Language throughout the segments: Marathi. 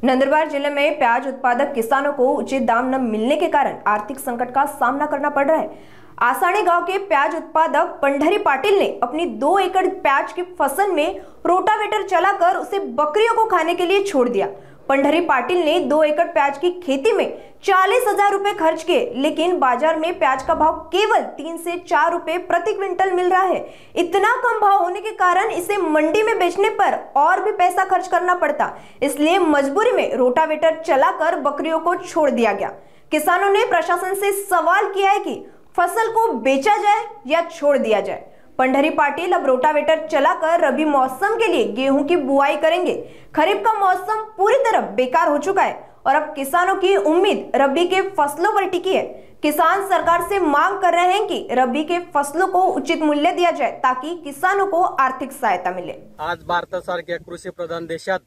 नंदुरबार जिले में प्याज उत्पादक किसानों को उचित दाम न मिलने के कारण आर्थिक संकट का सामना करना पड़ रहा है। आसानी गांव के प्याज उत्पादक पंढरी पाटिल ने अपनी 2 एकड़ प्याज की फसल में रोटावेटर चलाकर उसे बकरियों को खाने के लिए छोड़ दिया। पंढरी पाटिल ने 2 एकड़ प्याज की खेती में 40,000 रुपए खर्च किए, लेकिन बाजार में प्याज का भाव केवल 3 से 4 रुपए प्रति क्विंटल मिल रहा है। इतना कम भाव होने के कारण इसे मंडी में बेचने पर और भी पैसा खर्च करना पड़ता, इसलिए मजबूरी में रोटावेटर चलाकर बकरियों को छोड़ दिया गया। किसानों ने प्रशासन से सवाल किया है कि फसल को बेचा जाए या छोड़ दिया जाए। पंढरी पाटिल अब रोटावेटर चलाकर रबी मौसम के लिए गेहूं की बुआई करेंगे। खरीफ का मौसम पूरी तरह बेकार हो चुका है और अब किसानों की उम्मीद रबी के फसलों पर टिकी है। किसान सरकार से मांग कर रहे हैं कि रबी के फसलों को उचित मूल्य दिया जाए ताकि किसानों को आर्थिक सहायता मिले। आज भारतासारख्या कृषी प्रधान देशात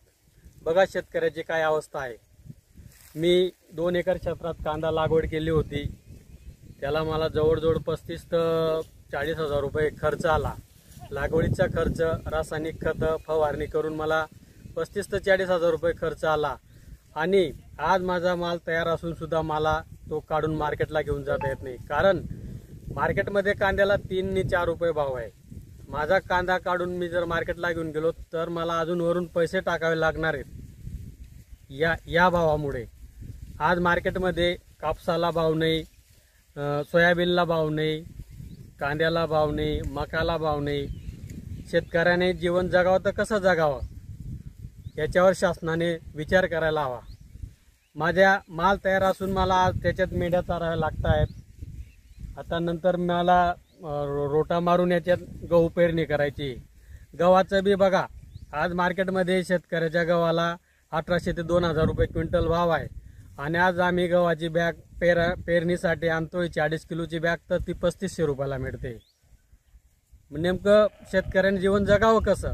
बघा शेतकऱ्याची काय अवस्था आहे। मी 2 एकर क्षेत्रात कांदा लागवड केली होती, त्याला मला जवळजवळ 35 ते 40,000 रुपये खर्च आला। लागवडीचा खर्च, रासायनिक खत फवारणी करून मला 35 ते 40,000 रुपये खर्च आला आणि आज माझा माल तयार असून सुद्धा मला तो काढून मार्केटला घेऊन जाता येत नाही, कारण मार्केटमध्ये कांद्याला 3 ते 4 रुपये भाव आहे। माझा कांदा काढून मी जर मार्केटला घेऊन गेलो तर मला अजून वरून पैसे टाकावे लागणार आहेत। या भावामुळे आज मार्केटमध्ये कापसाला भाव नाही, सोयाबीनला भाव नाही, कांद्याला भाव नाही, मकाला भाव नाही। शेतकऱ्याने जीवन जगावं तर कसं जगावं याच्यावर शासनाने विचार करायला हवा। माझ्या माल तयार असून मला आज त्याच्यात मेंढ्या चाराव्या लागत आहेत। आता नंतर मला रोटा मारून याच्यात गहू पेरणी करायची। गव्हाचं बी बघा, आज मार्केटमध्ये शेतकऱ्याच्या गव्हाला 1800 ते 2000 रुपये क्विंटल भाव आहे आणि आज आम्ही गव्हाची बॅग पेरणीसाठी आणतोय 40 किलोची बॅग, तर ती 3500 रुपयाला मिळते। नेमकं शेतकऱ्याने जीवन जगावं कसं?